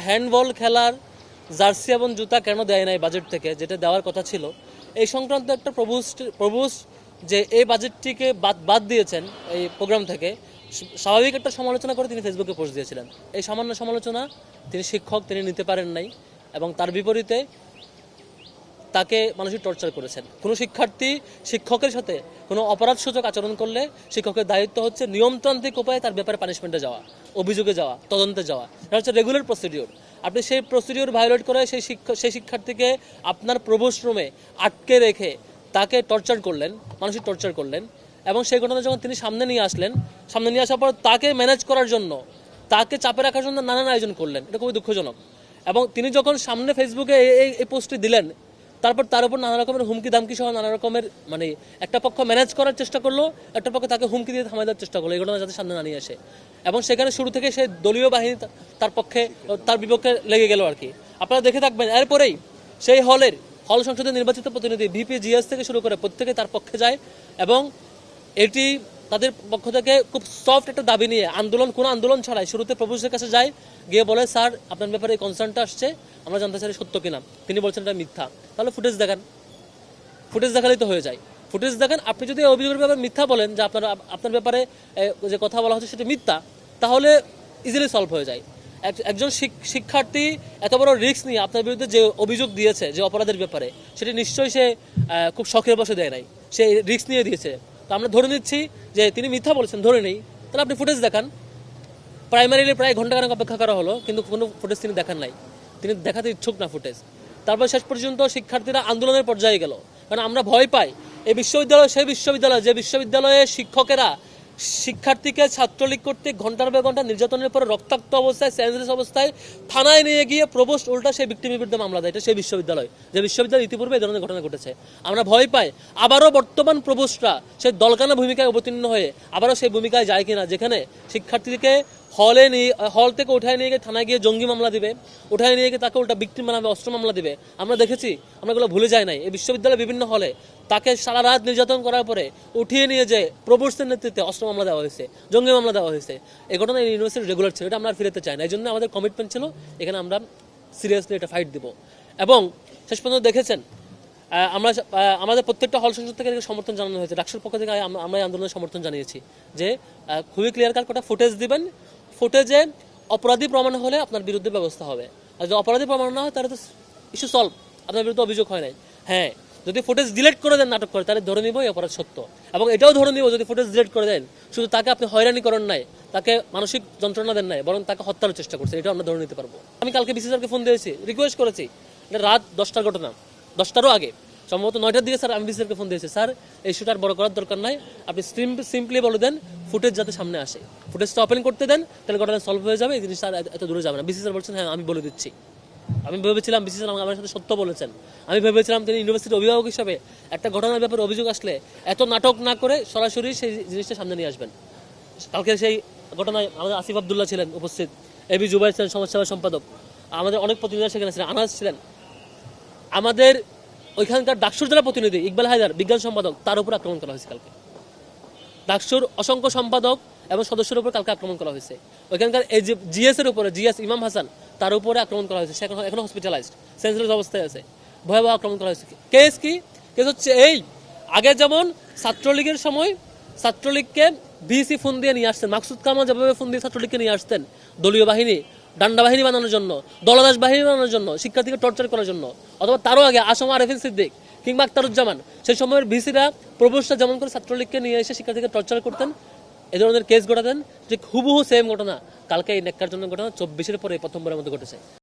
Handball খেলার jersey এবং জুতা কেন দেয় নাই বাজেট থেকে, যেটা দেওয়ার কথা ছিল, এই সংক্রান্ত একটা প্রবোজ যে এই বাজেটটিকে বাদ দিয়েছেন এই প্রোগ্রাম থেকে, স্বাভাবিক একটা সমালোচনা করে তিনি ফেসবুকে পোস্ট দিয়েছিলেন। এই সামান্য সমালোচনা তিনি শিক্ষক, তিনি নিতে পারেন নাই এবং তার বিপরীতে তাকে মানসিক টর্চার করেছেন। কোনো শিক্ষার্থী শিক্ষকের সাথে কোনো অপরাধসূচক আচরণ করলে শিক্ষকের দায়িত্ব হচ্ছে নিয়মতান্ত্রিক উপায়ে তার ব্যাপারে পানিশমেন্টে যাওয়া, অভিযোগে যাওয়া, তদন্তে যাওয়া। এটা হচ্ছে রেগুলার প্রসিডিওর। আপনি সেই প্রসিডিওর ভায়োলেট করে সেই শিক্ষার্থীকে আপনার প্রবোস্ট রুমে আটকে রেখে তাকে টর্চার করলেন, মানসিক টর্চার করলেন এবং সেই ঘটনা যখন তিনি সামনে নিয়ে আসার পর তাকে ম্যানেজ করার জন্য, তাকে চাপে রাখার জন্য নানান আয়োজন করলেন। এটা খুবই দুঃখজনক। এবং তিনি যখন সামনে ফেসবুকে এই পোস্টটি দিলেন, তারপর তার উপর নানা রকমের হুমকি দামকি সহ নানা রকমের একটা পক্ষ ম্যানেজ করার চেষ্টা করলো, একটা পক্ষ তাকে হুমকি দিয়ে থামাই দেওয়ার চেষ্টা করলো, এই ঘটনা যাতে সামনে না নিয়ে আসে। এবং সেখানে শুরু থেকে সেই দলীয় বাহিনী তার বিপক্ষে লেগে গেল আর কি। আপনারা দেখে থাকবেন এরপরেই সেই হল সংসদে নির্বাচিত প্রতিনিধি ভিপি জিএস থেকে শুরু করে প্রত্যেকে তার পক্ষে যায় এবং এটি তাদের পক্ষ থেকে খুব সফট একটা দাবি নিয়ে কোনো আন্দোলন ছাড়াই শুরুতে প্রভুষের কাছে যায়, গিয়ে বলে স্যার আপনার ব্যাপারে এই কনসার্নটা আসছে, আমরা জানতে চাই সত্য কিনা। তিনি বলছেন এটা মিথ্যা। তাহলে ফুটেজ দেখালেই তো হয়ে যায়। ফুটেজ দেখান। আপনি যদি অভিযোগের ব্যাপারে মিথ্যা বলেন যে আপনার ব্যাপারে যে কথা বলা হচ্ছে সেটা মিথ্যা, তাহলে ইজিলি সলভ হয়ে যায়। একজন শিক্ষার্থী এত বড় রিস্ক নিয়ে আপনার বিরুদ্ধে যে অভিযোগ দিয়েছে যে অপরাধের ব্যাপারে, সেটি নিশ্চয়ই সে খুব শখের বসে দেয় নাই, সে রিস্ক নিয়ে দিয়েছে। তো আমরা ধরে নিচ্ছি যে তিনি মিথ্যা বলেছেন, ধরে নেই। তাহলে আপনি ফুটেজ দেখান। প্রাইমারিলি প্রায় ঘন্টাখানেক অপেক্ষা করা হলো, কিন্তু কোনো ফুটেজ তিনি দেখান নাই, তিনি দেখাতে ইচ্ছুক না ফুটেজ। তারপর শেষ পর্যন্ত শিক্ষার্থীরা আন্দোলনের পর্যায়ে গেল, কারণ আমরা ভয় পাই এই বিশ্ববিদ্যালয় সেই বিশ্ববিদ্যালয় যে বিশ্ববিদ্যালয়ে শিক্ষকেরা শিক্ষার্থীকে ছাত্রলীগ কর্তৃক ঘন্টার পর ঘন্টা নির্যাতনের পরে রক্তাক্ত অবস্থায়, সেন্সলেস অবস্থায় থানায় নিয়ে গিয়ে প্রবোস্ট উল্টা সেই ভিক্টিমের বিরুদ্ধে মামলা দেয়। এটা সেই বিশ্ববিদ্যালয় যে বিশ্ববিদ্যালয় ইতিপূর্বে এই ধরনের ঘটনা ঘটেছে। আমরা ভয় পাই আবারও বর্তমান প্রবোস্টরা সেই দলকানা ভূমিকায় অবতীর্ণ হয়ে আবারও সেই ভূমিকায় যায় কিনা, যেখানে শিক্ষার্থীকে হল থেকে উঠায় নিয়ে গিয়ে থানায় গিয়ে জঙ্গি মামলা দিবে, উঠায় নিয়ে গিয়ে তাকে উল্টা ভিক্টিম বানাবে, অস্ত্র মামলা দিবে। আমরা দেখেছি, আমরা এগুলো ভুলে যাই নাই। এই বিশ্ববিদ্যালয়ের বিভিন্ন হলে তাকে সারা রাত নির্যাতন করার পরে উঠিয়ে নিয়ে যে প্রবোস্টের নেতৃত্বে অস্ত্র মামলা দেওয়া হয়েছে, জঙ্গি মামলা দেওয়া হয়েছে। এই ঘটনা ইউনিভার্সিটি রেগুলার ছিল, এটা আমরা ফিরতে চাই না। এই জন্য আমাদের কমিটমেন্ট ছিল এখানে আমরা সিরিয়াসলি এটা ফাইট দিব। এবং শেষ পর্যন্ত দেখেছেন আমাদের প্রত্যেকটা হল সংসদ থেকে সমর্থন জানানো হয়েছে। ডাকসুর পক্ষ থেকে আমরা এই আন্দোলনের সমর্থন জানিয়েছি যে খুবই ক্লিয়ার কাট কটা ফুটেজ দিবেন, ফুটেজে অপরাধী প্রমাণ হলে আপনার বিরুদ্ধে ব্যবস্থা হবে, আর যদি অপরাধী প্রমাণ না হয় তাহলে তো ইস্যু সলভ, আপনার বিরুদ্ধে অভিযোগ হয় নাই। হ্যাঁ, যদি ফুটেজ ডিলিট করে দেন নাটক করে, তাহলে ধরে নিব এই অপরাধ সত্য। এবং এটাও ধরে নিব যদি ফুটেজ ডিলিট করে দেন শুধু তাকে আপনি হয়রানি করেন নাই, তাকে মানসিক যন্ত্রণা দেন নাই, বরং তাকে হত্যার চেষ্টা করছে, এটাও আমরা ধরে নিতে পারবো। আমি কালকে বিসি স্যারকে ফোন দিয়েছি, রিকোয়েস্ট করেছি, এটা রাত 10টার ঘটনা, 10টারও আগে, সম্ভবত 9টার দিকে স্যার আমি বিসি স্যারকে ফোন দিয়েছি, স্যার এই ইস্যুটা আর বড় করার দরকার নাই, আপনি সিম্পলি বলে দেন ফুটেজ যাতে সামনে আসে, ফুটেজটা ওপেন করতে দেন, তাহলে ঘটনা সলভ হয়ে যাবে, এই জিনিসটা এত দূরে যাবে না। বিসি স্যার বলছেন হ্যাঁ আমি বলে দিচ্ছি। আমি ভেবেছিলাম বিসি স্যার আমার সাথে সত্য বলেছেন। আমি ভেবেছিলাম তিনি ইউনিভার্সিটির অভিভাবক হিসাবে একটা ঘটনার ব্যাপারে অভিযোগ আসলে এত নাটক না করে সরাসরি সেই জিনিসটা সামনে নিয়ে আসবেন। কালকে সেই ঘটনায় আমাদের আসিফ আবদুল্লাহ ছিলেন উপস্থিত, এবি জুবাইর ছিলেন সমাজসেবা সম্পাদক, আমাদের অনেক প্রতিনিধি সেখানে ছিলেন, আনাস ছিলেন, আমাদের ওইখানকার ডাকসুর জেলা প্রতিনিধি ইকবাল হায়দার বিজ্ঞান সম্পাদক, তার উপর আক্রমণ করা হয়েছে কালকে। ডাকসুর অসংখ্য সম্পাদক এবং সদস্যের উপর কালকে আক্রমণ করা হয়েছে। ওইখানকার জিএস এর উপরে, জিএস ইমাম হাসান, তার উপরে আক্রমণ করা হয়েছে। সে এখন হসপিটালাইজড, সেন্সলেস অবস্থায় আছে, ভয়াবহ আক্রমণ করা হয়েছে। কেস হচ্ছে এই, আগে যেমন ছাত্রলীগের সময় ছাত্রলীগকে বিসি ফোন দিয়ে নিয়ে আসতেন, মাকসুদ কামাল যেভাবে ফোন দিয়ে ছাত্রলীগকে নিয়ে আসতেন দলীয় বাহিনী, ডান্ডা বাহিনী বানানোর জন্য, দলদাস বাহিনী বানানোর জন্য, শিক্ষার্থীকে টর্চার করার জন্য, অথবা তারও আগে আসম আরেফিন সিদ্দিক কিংবা আক্তারুজ্জামান, সেই সময়ের বিসিরা প্রবোস্টরা যেমন করে ছাত্রলীগকে নিয়ে এসে শিক্ষার্থীকে টর্চার করতেন, এই ধরনের কেস ঘটাতেন, যে হুবহু সেম ঘটনা কালকে এই নেককারজনক ঘটনা 24-এর পরে প্রথমবারের মধ্যে ঘটেছে।